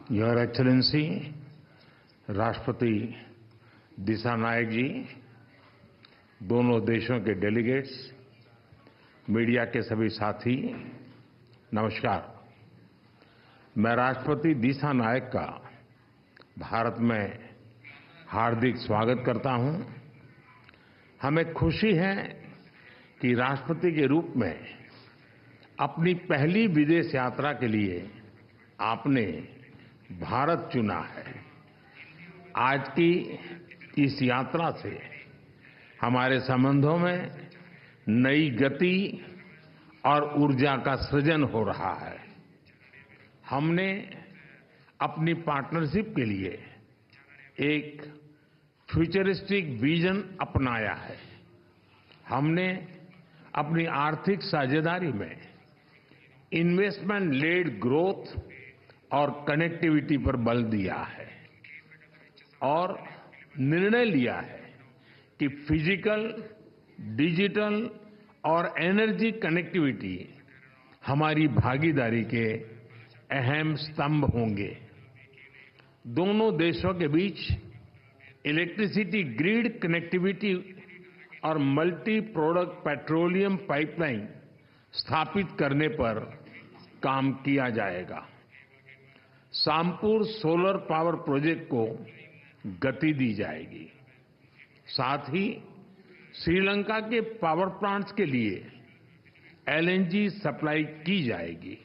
Your excellency राष्ट्रपति दिसानायक जी, दोनों देशों के डेलीगेट्स, मीडिया के सभी साथी, नमस्कार। मैं राष्ट्रपति दिसानायक का भारत में हार्दिक स्वागत करता हूं। हमें खुशी है कि राष्ट्रपति के रूप में अपनी पहली विदेश यात्रा के लिए आपने भारत चुना है। आज की इस यात्रा से हमारे संबंधों में नई गति और ऊर्जा का सृजन हो रहा है। हमने अपनी पार्टनरशिप के लिए एक फ्यूचरिस्टिक विजन अपनाया है। हमने अपनी आर्थिक साझेदारी में इन्वेस्टमेंट लेड ग्रोथ और कनेक्टिविटी पर बल दिया है और निर्णय लिया है कि फिजिकल, डिजिटल और एनर्जी कनेक्टिविटी हमारी भागीदारी के अहम स्तंभ होंगे। दोनों देशों के बीच इलेक्ट्रिसिटी ग्रिड कनेक्टिविटी और मल्टी प्रोडक्ट पेट्रोलियम पाइपलाइन स्थापित करने पर काम किया जाएगा। सामपुर सोलर पावर प्रोजेक्ट को गति दी जाएगी। साथ ही श्रीलंका के पावर प्लांट्स के लिए एलएनजी सप्लाई की जाएगी।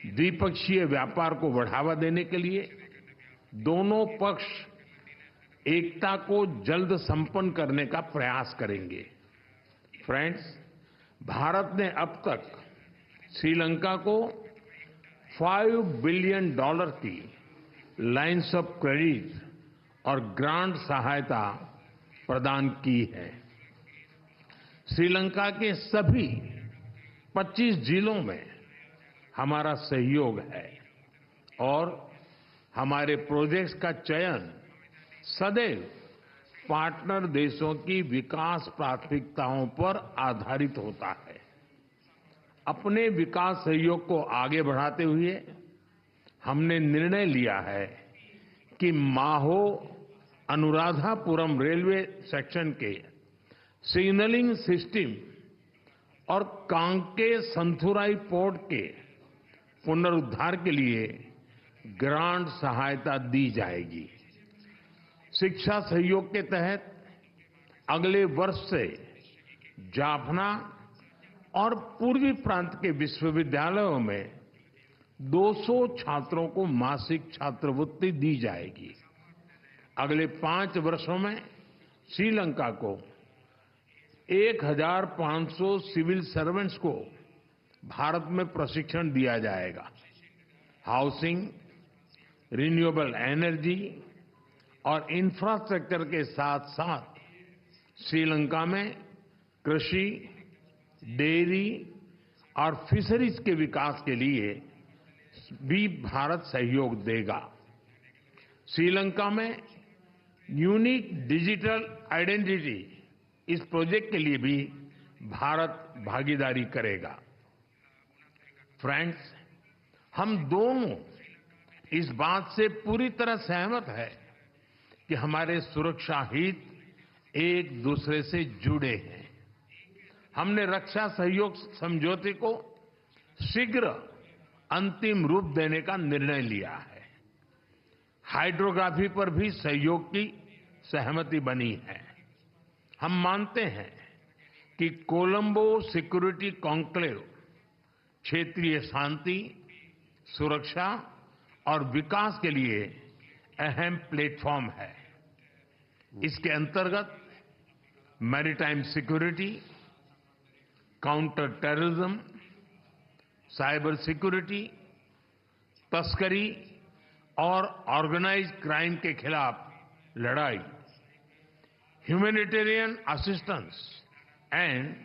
द्विपक्षीय व्यापार को बढ़ावा देने के लिए दोनों पक्ष एकता को जल्द संपन्न करने का प्रयास करेंगे। फ्रेंड्स, भारत ने अब तक श्रीलंका को $5 बिलियन की लाइन्स ऑफ क्रेडिट और ग्रांट सहायता प्रदान की है। श्रीलंका के सभी 25 जिलों में हमारा सहयोग है और हमारे प्रोजेक्ट्स का चयन सदैव पार्टनर देशों की विकास प्राथमिकताओं पर आधारित होता है। अपने विकास सहयोग को आगे बढ़ाते हुए हमने निर्णय लिया है कि माहो अनुराधापुरम रेलवे सेक्शन के सिग्नलिंग सिस्टम और कांके संथुराई पोर्ट के पुनरुद्धार के लिए ग्रांट सहायता दी जाएगी। शिक्षा सहयोग के तहत अगले वर्ष से जाफना और पूर्वी प्रांत के विश्वविद्यालयों में 200 छात्रों को मासिक छात्रवृत्ति दी जाएगी। अगले 5 वर्षों में श्रीलंका को 1500 सिविल सर्वेंट्स को भारत में प्रशिक्षण दिया जाएगा। हाउसिंग, रिन्यूएबल एनर्जी और इंफ्रास्ट्रक्चर के साथ साथ श्रीलंका में कृषि, डेयरी और फिशरीज के विकास के लिए भी भारत सहयोग देगा। श्रीलंका में यूनिक डिजिटल आइडेंटिटी, इस प्रोजेक्ट के लिए भी भारत भागीदारी करेगा। फ्रेंड्स, हम दोनों इस बात से पूरी तरह सहमत हैं कि हमारे सुरक्षा हित एक दूसरे से जुड़े हैं। हमने रक्षा सहयोग समझौते को शीघ्र अंतिम रूप देने का निर्णय लिया है। हाइड्रोग्राफी पर भी सहयोग की सहमति बनी है। हम मानते हैं कि कोलंबो सिक्योरिटी कॉन्क्लेव क्षेत्रीय शांति, सुरक्षा और विकास के लिए अहम प्लेटफॉर्म है। इसके अंतर्गत maritime security, counter terrorism, cyber security, तस्करी और ऑर्गेनाइज्ड क्राइम के खिलाफ लड़ाई, humanitarian assistance and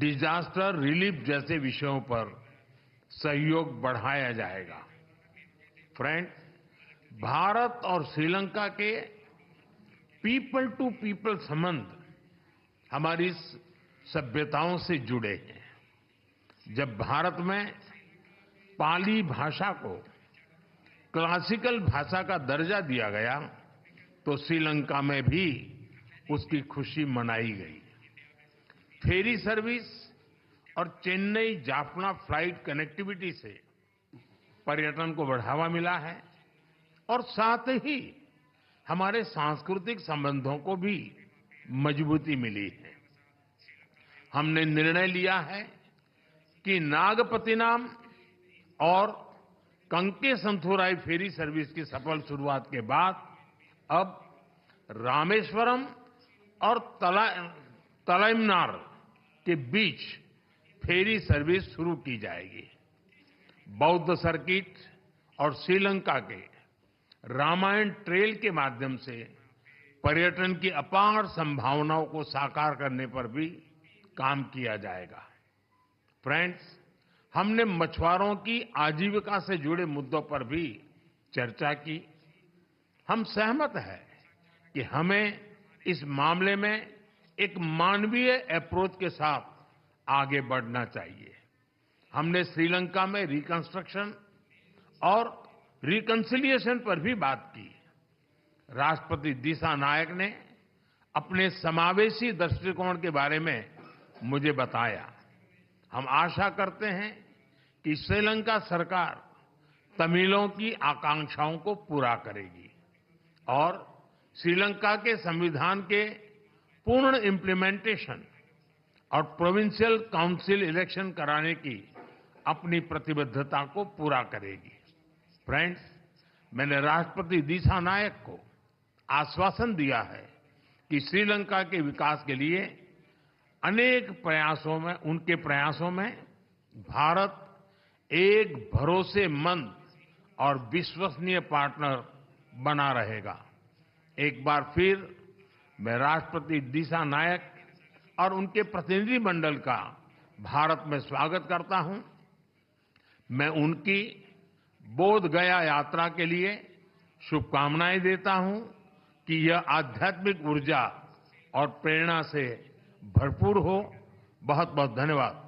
disaster relief जैसे विषयों पर सहयोग बढ़ाया जाएगा। फ्रेंड, भारत और श्रीलंका के पीपल टू पीपल संबंध हमारी सभ्यताओं से जुड़े हैं। जब भारत में पाली भाषा को क्लासिकल भाषा का दर्जा दिया गया तो श्रीलंका में भी उसकी खुशी मनाई गई। फेरी सर्विस और चेन्नई जाफना फ्लाइट कनेक्टिविटी से पर्यटन को बढ़ावा मिला है और साथ ही हमारे सांस्कृतिक संबंधों को भी मजबूती मिली है। हमने निर्णय लिया है कि नागपत्तिनम और कंकेसंथुराई फेरी सर्विस की सफल शुरुआत के बाद अब रामेश्वरम और तलाइमनार के बीच फेरी सर्विस शुरू की जाएगी। बौद्ध सर्किट और श्रीलंका के रामायण ट्रेल के माध्यम से पर्यटन की अपार संभावनाओं को साकार करने पर भी काम किया जाएगा। फ्रेंड्स, हमने मछुआरों की आजीविका से जुड़े मुद्दों पर भी चर्चा की। हम सहमत हैं कि हमें इस मामले में एक मानवीय अप्रोच के साथ आगे बढ़ना चाहिए। हमने श्रीलंका में रिकंस्ट्रक्शन और रिकंसिलिएशन पर भी बात की। राष्ट्रपति दिसानायक ने अपने समावेशी दृष्टिकोण के बारे में मुझे बताया। हम आशा करते हैं कि श्रीलंका सरकार तमिलों की आकांक्षाओं को पूरा करेगी और श्रीलंका के संविधान के पूर्ण इम्प्लीमेंटेशन और प्रोविंशियल काउंसिल इलेक्शन कराने की अपनी प्रतिबद्धता को पूरा करेगी। फ्रेंड्स, मैंने राष्ट्रपति दिसानायक को आश्वासन दिया है कि श्रीलंका के विकास के लिए उनके प्रयासों में भारत एक भरोसेमंद और विश्वसनीय पार्टनर बना रहेगा। एक बार फिर मैं राष्ट्रपति दिसानायक और उनके प्रतिनिधिमंडल का भारत में स्वागत करता हूं। मैं उनकी बोध गया यात्रा के लिए शुभकामनाएं देता हूं कि यह आध्यात्मिक ऊर्जा और प्रेरणा से भरपूर हो। बहुत बहुत धन्यवाद।